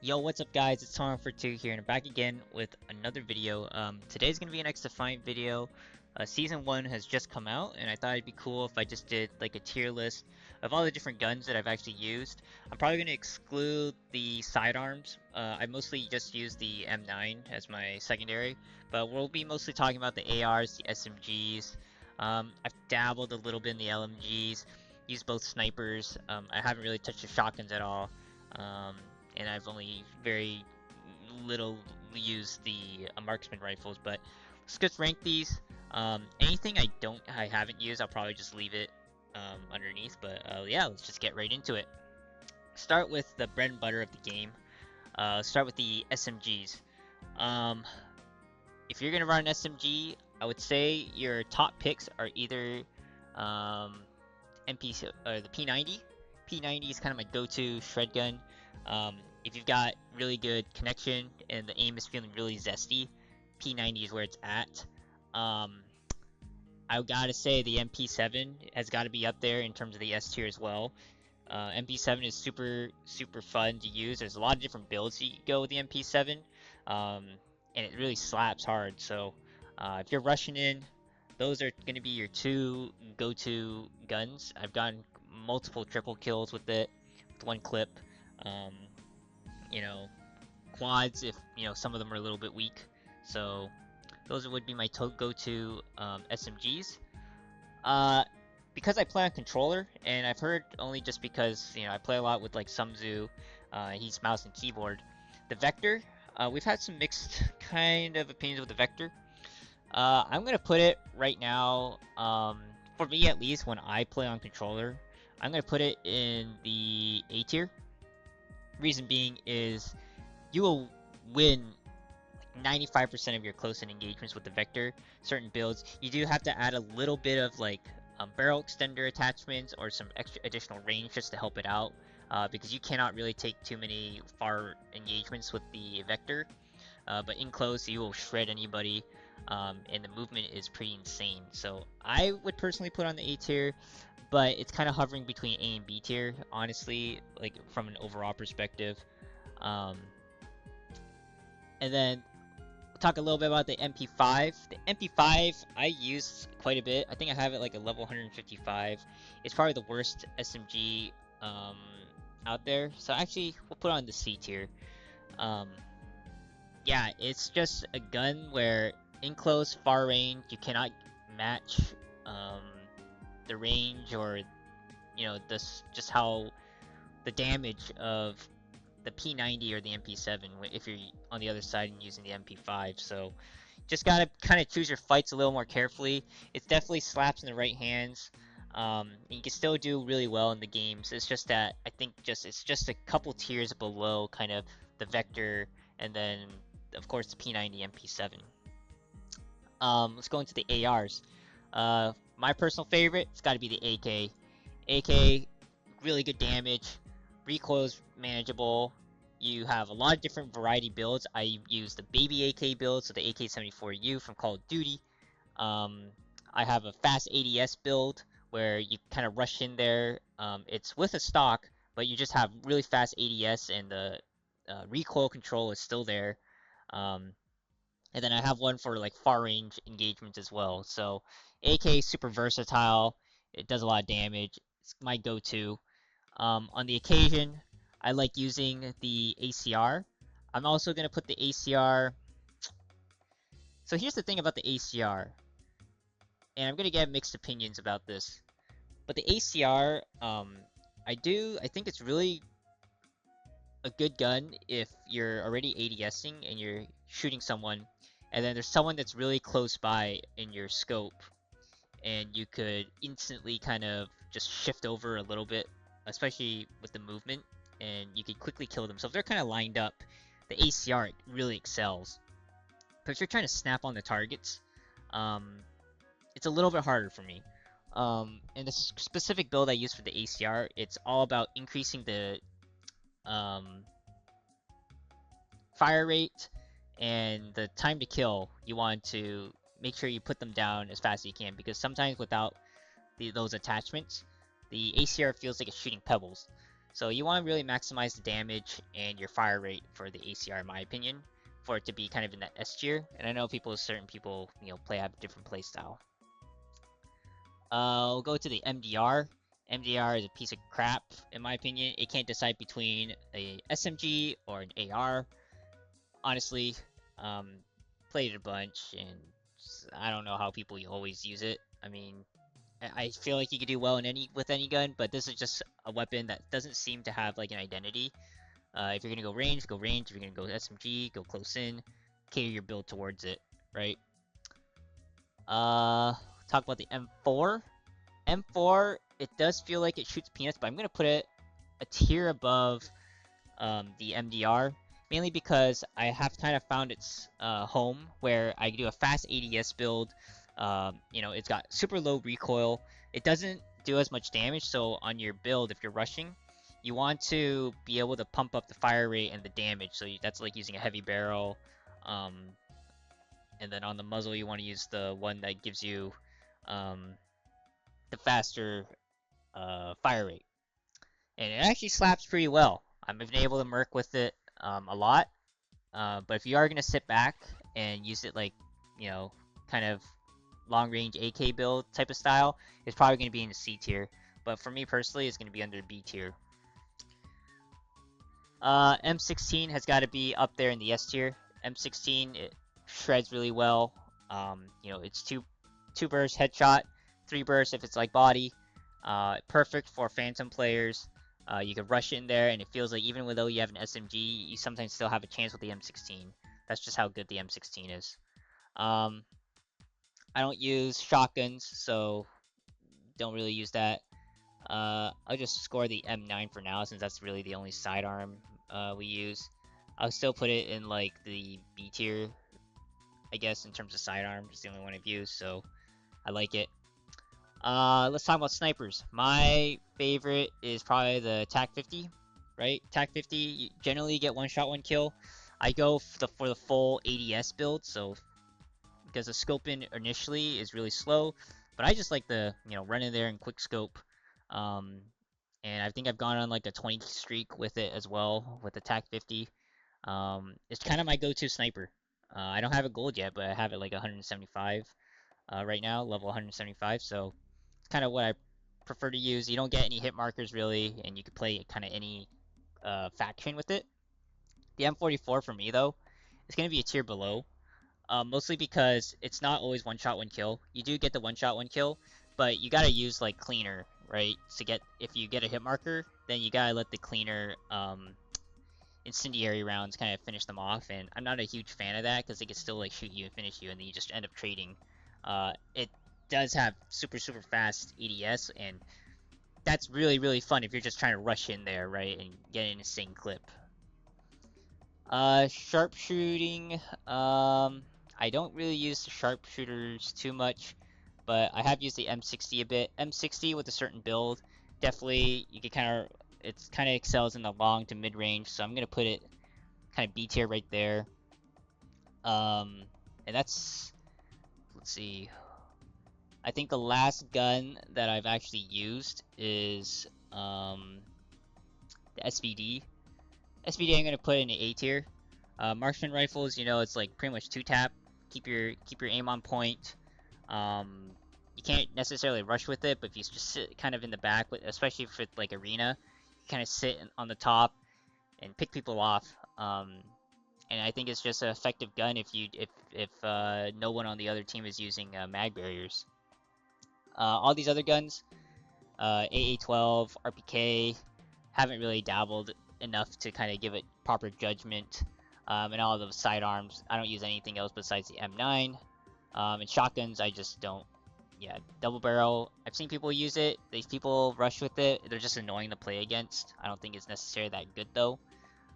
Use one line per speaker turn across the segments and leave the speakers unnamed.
Yo, what's up guys? It's Tom for 2 here and I'm back again with another video. Today's gonna be an Xdefiant video. Season 1 has just come out and I thought it'd be cool if I just did like a tier list of all the different guns that I've actually used. I'm probably gonna exclude the sidearms. I mostly just use the M9 as my secondary, but we'll be mostly talking about the ARs, the SMGs. I've dabbled a little bit in the LMGs, used both snipers. I haven't really touched the shotguns at all. And I've only very little used the marksman rifles, but let's just rank these. Anything I haven't used, I'll probably just leave it underneath. But yeah, let's just get right into it. Start with the bread and butter of the game. Start with the SMGs. Um, if you're gonna run an SMG, I would say your top picks are either MP or the P90. P90 is kind of my go-to shred gun. If you've got really good connection and the aim is feeling really zesty, P90 is where it's at. I gotta say the MP7 has got to be up there in terms of the S tier as well. MP7 is super fun to use. There's a lot of different builds you can go with the MP7, and it really slaps hard. So if you're rushing in, those are going to be your two go-to guns. I've gotten multiple triple kills with it, with one clip. Um, you know, quads if some of them are a little bit weak. So those would be my go-to SMGs. Because I play on controller, and I've heard only just because I play a lot with like Sumzu, he's mouse and keyboard. The Vector, we've had some mixed kind of opinions with the Vector. I'm gonna put it right now, for me at least, when I play on controller, I'm gonna put it in the A tier. Reason being is you will win 95% of your close-in engagements with the Vector. Certain builds, you do have to add a little bit of like barrel extender attachments or some extra additional range just to help it out, because you cannot really take too many far engagements with the Vector. But in close, you will shred anybody, and the movement is pretty insane. So I would personally put on the A tier, but it's kind of hovering between A and B tier, honestly, like from an overall perspective. Um, and then we'll talk a little bit about the MP5. The MP5 I use quite a bit. I think I have it like a level 155. It's probably the worst SMG out there. So actually, we'll put on the C tier. Yeah, it's just a gun where in close, far range, you cannot match the range or this just how the damage of the P90 or the MP7 if you're on the other side and using the MP5. So just gotta kind of choose your fights a little more carefully. It definitely slaps in the right hands. You can still do really well in the games. It's just that I think it's just a couple tiers below kind of the Vector and then of course the P90 MP7. Let's go into the ARs. My personal favorite, it's got to be the AK. AK, really good damage. Recoil's manageable. You have a lot of different variety builds. I use the baby AK build, so the AK-74U from Call of Duty. I have a fast ADS build where you kind of rush in there. It's with a stock, but you just have really fast ADS and the recoil control is still there. And then I have one for like far range engagements as well. So AK is super versatile. It does a lot of damage. It's my go-to. On the occasion, I like using the ACR. I'm also gonna put the ACR. So here's the thing about the ACR, and I'm gonna get mixed opinions about this. But the ACR, I think it's really a good gun if you're already ADSing and you're shooting someone, and then there's someone that's really close by in your scope, and you could instantly kind of just shift over a little bit, especially with the movement, and you could quickly kill them. So if they're kind of lined up, the ACR really excels. But if you're trying to snap on the targets, it's a little bit harder for me. And the specific build I use for the ACR, it's all about increasing the fire rate and the time to kill. You want to make sure you put them down as fast as you can, because sometimes without those attachments, the ACR feels like it's shooting pebbles. So you want to really maximize the damage and your fire rate for the ACR, in my opinion, for it to be kind of in that S tier. And I know certain people, have a different play style. We'll go to the MDR. MDR is a piece of crap, in my opinion. It can't decide between a SMG or an AR. Honestly, played it a bunch, and I don't know how people always use it. I mean, I feel like you could do well with any gun, but this is just a weapon that doesn't seem to have like an identity. If you're gonna go range, go range. If you're gonna go SMG, go close in. Cater your build towards it, right? Talk about the M4. M4, it does feel like it shoots peanuts, but I'm gonna put it a tier above the MDR, mainly because I have kind of found its home where I can do a fast ADS build. It's got super low recoil. It doesn't do as much damage, so on your build, if you're rushing, you want to be able to pump up the fire rate and the damage. So that's like using a heavy barrel. And then on the muzzle, you want to use the one that gives you the faster fire rate. And it actually slaps pretty well. I've been able to merc with it a lot. But if you are going to sit back and use it like, kind of long range AK build type of style, it's probably going to be in the C tier. But for me personally, it's going to be under B tier. M16 has got to be up there in the S tier. M16, it shreds really well. It's two burst headshot, 3 bursts if it's like body. Perfect for phantom players. You can rush in there, and it feels like even though you have an SMG, you sometimes still have a chance with the M16. That's just how good the M16 is. I don't use shotguns, so don't really use that. I'll just score the M9 for now, since that's really the only sidearm we use. I'll still put it in like the B tier, I guess, in terms of sidearm. It's the only one I've used, so I like it. Let's talk about snipers. My favorite is probably the TAC 50, right? TAC 50, you generally get one shot, one kill. I go for the full ADS build, so because the scoping initially is really slow, but I just like the, run in there and quick scope. And I think I've gone on like a 20 streak with it as well, with the TAC 50. It's kind of my go-to sniper. I don't have a gold yet, but I have it like 175 right now, level 175, so kind of what I prefer to use. You don't get any hit markers really, and you can play kind of any faction with it. The M44 for me though, is going to be a tier below, mostly because it's not always one shot, one kill. You do get the one shot, one kill, but you gotta use like cleaner, right? If you get a hit marker, then you gotta let the cleaner incendiary rounds kind of finish them off, and I'm not a huge fan of that because they can still like shoot you and finish you, and then you just end up trading. It does have super fast ADS, and that's really fun if you're just trying to rush in there, right, and get an insane clip. Sharpshooting, I don't really use the sharpshooters too much, but I have used the M60 a bit. M60 with a certain build, definitely you can it kind of excels in the long to mid range, so I'm gonna put it kind of B tier right there. And that's, let's see, I think the last gun that I've actually used is the SVD. SVD I'm gonna put in the A tier. Marksman rifles, it's like pretty much 2-tap. Keep your aim on point. You can't necessarily rush with it, but if you just sit kind of in the back, especially if it's like arena, you kind of sit on the top and pick people off. And I think it's just an effective gun if no one on the other team is using mag barriers. All these other guns, AA-12, RPK, haven't really dabbled enough to kind of give it proper judgment. And all those sidearms, I don't use anything else besides the M9. And shotguns, I just don't. Yeah, double barrel, I've seen people use it. These people rush with it. They're just annoying to play against. I don't think it's necessarily that good though.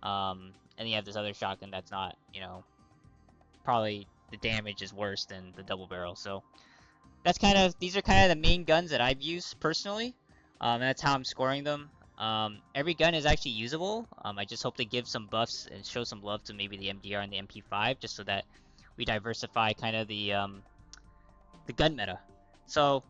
And then you have this other shotgun that's not, probably the damage is worse than the double barrel. So these are kind of the main guns that I've used personally. And that's how I'm scoring them. Every gun is actually usable. I just hope they give some buffs and show some love to maybe the MDR and the MP5, just so that we diversify kind of the gun meta. So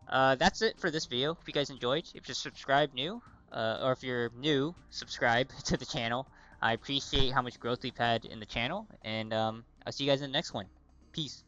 that's it for this video. If you guys enjoyed, if you're subscribed new, or if you're new, subscribe to the channel. I appreciate how much growth we've had in the channel, and I'll see you guys in the next one. Peace.